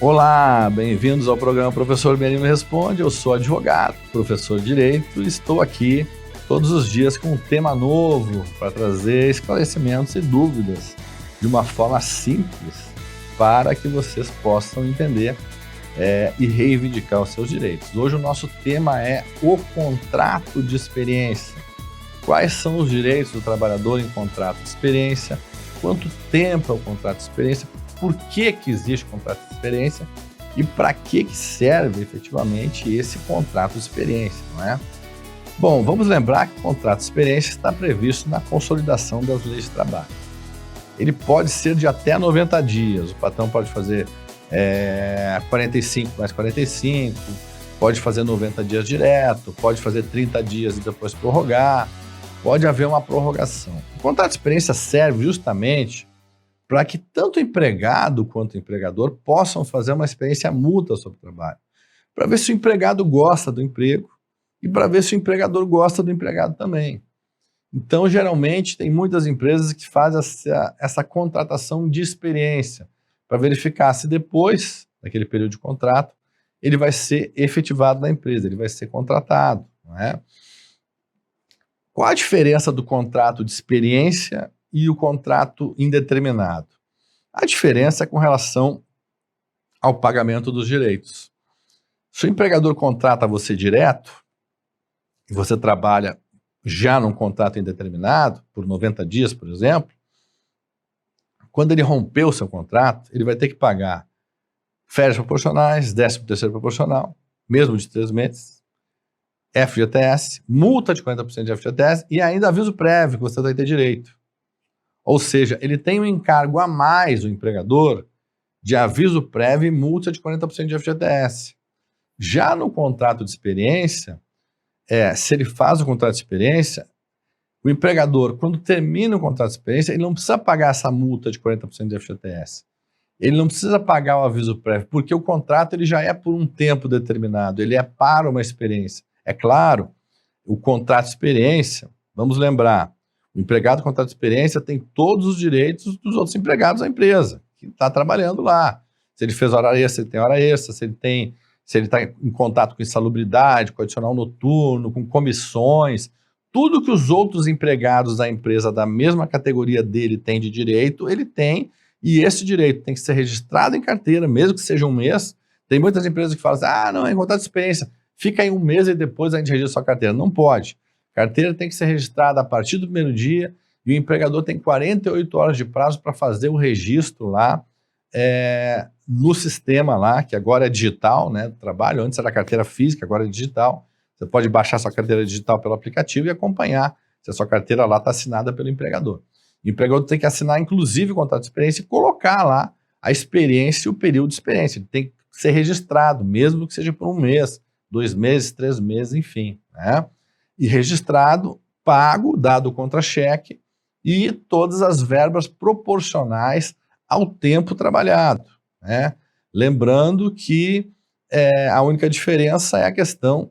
Olá, bem-vindos ao programa Professor Benino Responde. Eu sou advogado, professor de Direito e estou aqui todos os dias com um tema novo para trazer esclarecimentos e dúvidas de uma forma simples para que vocês possam entender e reivindicar os seus direitos. Hoje o nosso tema é o contrato de experiência. Quais são os direitos do trabalhador em contrato de experiência? Quanto tempo é o contrato de experiência? Por que existe contrato de experiência e para que serve efetivamente esse contrato de experiência, não é? Bom, vamos lembrar que o contrato de experiência está previsto na consolidação das leis de trabalho. Ele pode ser de até 90 dias, o patrão pode fazer 45 mais 45, pode fazer 90 dias direto, pode fazer 30 dias e depois prorrogar, pode haver uma prorrogação. O contrato de experiência serve justamente para que tanto o empregado quanto o empregador possam fazer uma experiência mútua sobre o trabalho, para ver se o empregado gosta do emprego e para ver se o empregador gosta do empregado também. Então, geralmente, tem muitas empresas que fazem essa contratação de experiência, para verificar se depois daquele período de contrato, ele vai ser efetivado na empresa, ele vai ser contratado, não é? Qual a diferença do contrato de experiência e o contrato indeterminado? A diferença é com relação ao pagamento dos direitos. Se o empregador contrata você direto, e você trabalha já num contrato indeterminado, por 90 dias, por exemplo, quando ele romper o seu contrato, ele vai ter que pagar férias proporcionais, 13º proporcional, mesmo de 3 meses, FGTS, multa de 40% de FGTS e ainda aviso prévio que você vai ter direito. Ou seja, ele tem um encargo a mais, o empregador, de aviso prévio e multa de 40% de FGTS. Já no contrato de experiência, se ele faz o contrato de experiência, o empregador, quando termina o contrato de experiência, ele não precisa pagar essa multa de 40% de FGTS. Ele não precisa pagar o aviso prévio, porque o contrato ele já é por um tempo determinado, ele é para uma experiência. É claro, o contrato de experiência, vamos lembrar, o empregado com contrato de experiência tem todos os direitos dos outros empregados da empresa, que está trabalhando lá. Se ele fez hora extra, ele tem hora extra, se ele está em contato com insalubridade, com adicional noturno, com comissões, tudo que os outros empregados da empresa da mesma categoria dele têm de direito, ele tem, e esse direito tem que ser registrado em carteira, mesmo que seja um mês. Tem muitas empresas que falam assim, não, é contrato de experiência, fica aí um mês e depois a gente registra sua carteira. Não pode. Carteira tem que ser registrada a partir do primeiro dia e o empregador tem 48 horas de prazo para fazer o registro lá no sistema lá, que agora é digital, né, do trabalho. Antes era carteira física, agora é digital. Você pode baixar sua carteira digital pelo aplicativo e acompanhar se a sua carteira lá está assinada pelo empregador. O empregador tem que assinar, inclusive, o contrato de experiência e colocar lá a experiência e o período de experiência. Ele tem que ser registrado, mesmo que seja por um mês, 2 meses, 3 meses, enfim, né? E registrado, pago, dado o contra-cheque e todas as verbas proporcionais ao tempo trabalhado, né? Lembrando que a única diferença é a questão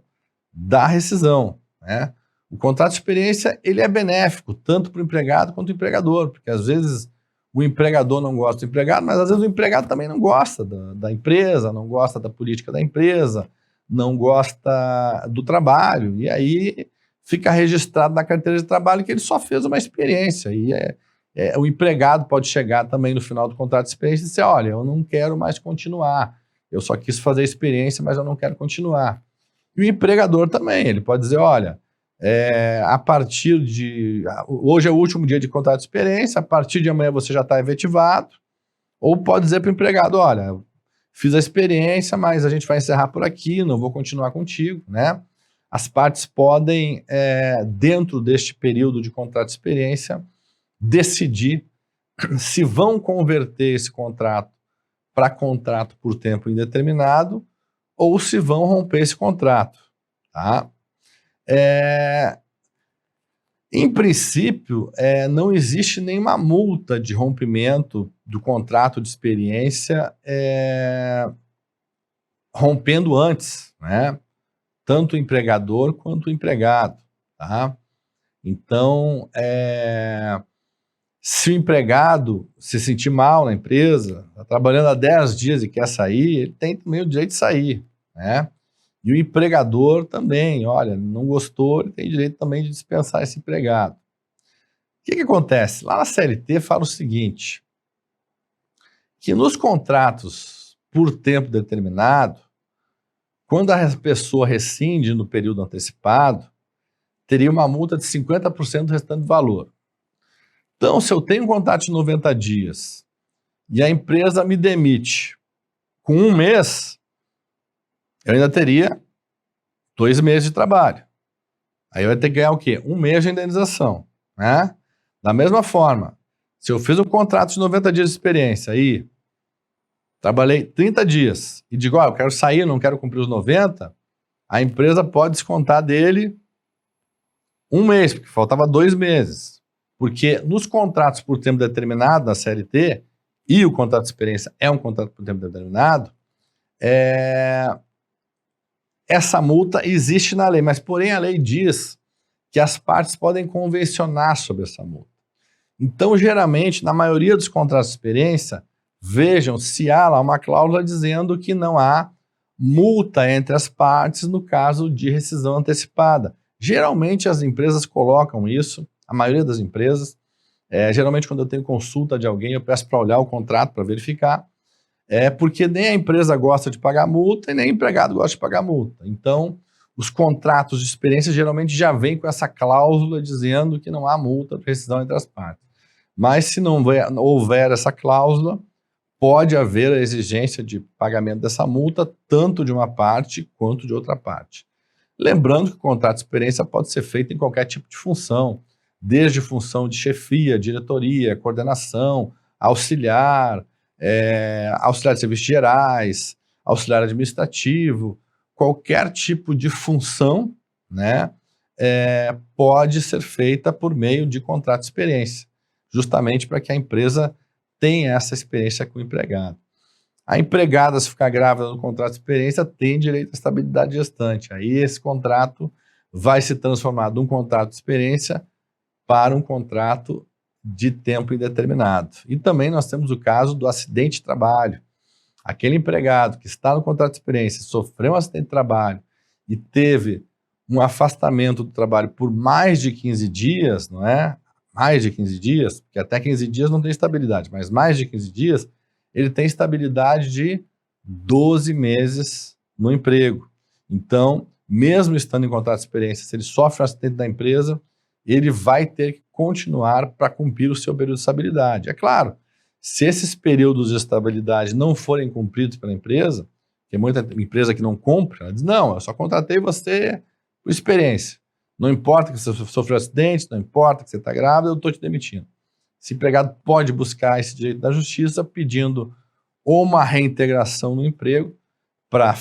da rescisão, né? O contrato de experiência ele é benéfico tanto para o empregado quanto para o empregador, porque às vezes o empregador não gosta do empregado, mas às vezes o empregado também não gosta da empresa, não gosta da política da empresa, não gosta do trabalho, e aí fica registrado na carteira de trabalho que ele só fez uma experiência, e o empregado pode chegar também no final do contrato de experiência e dizer, olha, eu não quero mais continuar, eu só quis fazer a experiência, mas eu não quero continuar. E o empregador também, ele pode dizer, olha, a partir de... Hoje é o último dia de contrato de experiência, a partir de amanhã você já está efetivado, ou pode dizer para o empregado, olha, fiz a experiência, mas a gente vai encerrar por aqui, não vou continuar contigo, né? As partes podem, dentro deste período de contrato de experiência, decidir se vão converter esse contrato para contrato por tempo indeterminado ou se vão romper esse contrato, tá? Em princípio, não existe nenhuma multa de rompimento do contrato de experiência rompendo antes, né? Tanto o empregador quanto o empregado, tá? Então, Se o empregado se sentir mal na empresa, está trabalhando há 10 dias e quer sair, ele tem também o direito de sair, né? E o empregador também, olha, não gostou, ele tem direito também de dispensar esse empregado. O que acontece? Lá na CLT fala o seguinte, que nos contratos por tempo determinado, quando a pessoa rescinde no período antecipado, teria uma multa de 50% do restante do valor. Então, se eu tenho um contrato de 90 dias e a empresa me demite com 1 mês, eu ainda teria 2 meses de trabalho. Aí vai ter que ganhar o quê? 1 mês de indenização, né? Da mesma forma, se eu fiz um contrato de 90 dias de experiência aí, trabalhei 30 dias e digo, eu quero sair, não quero cumprir os 90, a empresa pode descontar dele 1 mês, porque faltava 2 meses. Porque nos contratos por tempo determinado da CLT, e o contrato de experiência é um contrato por tempo determinado, essa multa existe na lei, mas porém a lei diz que as partes podem convencionar sobre essa multa. Então, geralmente, na maioria dos contratos de experiência, vejam se há lá uma cláusula dizendo que não há multa entre as partes no caso de rescisão antecipada. Geralmente as empresas colocam isso, a maioria das empresas, geralmente quando eu tenho consulta de alguém, eu peço para olhar o contrato para verificar, porque nem a empresa gosta de pagar multa e nem o empregado gosta de pagar multa. Então, os contratos de experiência geralmente já vêm com essa cláusula dizendo que não há multa por rescisão entre as partes. Mas se não houver essa cláusula, pode haver a exigência de pagamento dessa multa, tanto de uma parte quanto de outra parte. Lembrando que o contrato de experiência pode ser feito em qualquer tipo de função, desde função de chefia, diretoria, coordenação, auxiliar, auxiliar de serviços gerais, auxiliar administrativo, qualquer tipo de função, né, pode ser feita por meio de contrato de experiência, justamente para que a empresa tenha essa experiência com o empregado. A empregada, se ficar grávida no contrato de experiência, tem direito à estabilidade gestante. Aí esse contrato vai se transformar de um contrato de experiência para um contrato de tempo indeterminado. E também nós temos o caso do acidente de trabalho. Aquele empregado que está no contrato de experiência, sofreu um acidente de trabalho e teve um afastamento do trabalho por mais de 15 dias, não é? Mais de 15 dias, porque até 15 dias não tem estabilidade, mas mais de 15 dias, ele tem estabilidade de 12 meses no emprego. Então, mesmo estando em contrato de experiência, se ele sofre um acidente da empresa, ele vai ter que continuar para cumprir o seu período de estabilidade. É claro, se esses períodos de estabilidade não forem cumpridos pela empresa, tem muita empresa que não cumpre, ela diz, não, eu só contratei você por experiência. Não importa que você sofreu acidente, não importa que você está grávida, eu estou te demitindo. Esse empregado pode buscar esse direito da justiça pedindo ou uma reintegração no emprego para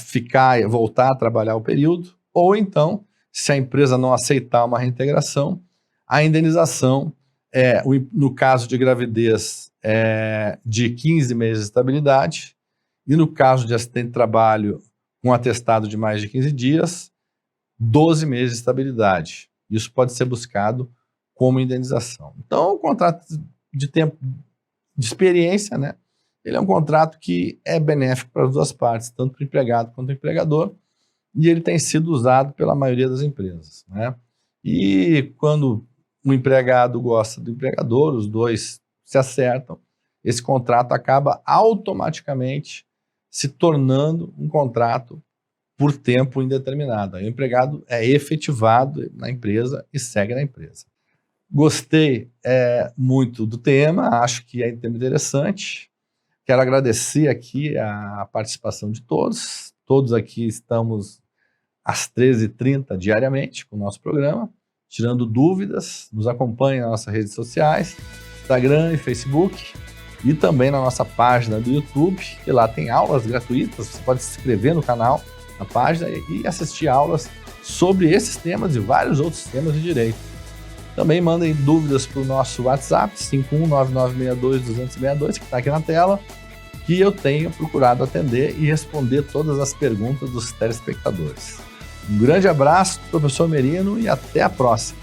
voltar a trabalhar o período, ou então, se a empresa não aceitar uma reintegração, a indenização, no caso de gravidez, de 15 meses de estabilidade, e no caso de acidente de trabalho com atestado de mais de 15 dias, 12 meses de estabilidade. Isso pode ser buscado como indenização. Então, o contrato de tempo de experiência, né, ele é um contrato que é benéfico para as duas partes, tanto para o empregado quanto para o empregador, e ele tem sido usado pela maioria das empresas, né? E quando o empregado gosta do empregador, os dois se acertam, esse contrato acaba automaticamente se tornando um contrato por tempo indeterminado. Aí o empregado é efetivado na empresa e segue na empresa. Gostei muito do tema, acho que é um tema interessante. Quero agradecer aqui a participação de todos. Todos aqui estamos às 13h30 diariamente com o nosso programa, tirando dúvidas. Nos acompanhe nas nossas redes sociais, Instagram e Facebook, e também na nossa página do YouTube, que lá tem aulas gratuitas. Você pode se inscrever no canal, na página, e assistir aulas sobre esses temas e vários outros temas de direito. Também mandem dúvidas para o nosso WhatsApp, 519962-262, que está aqui na tela, que eu tenho procurado atender e responder todas as perguntas dos telespectadores. Um grande abraço, professor Merino, e até a próxima.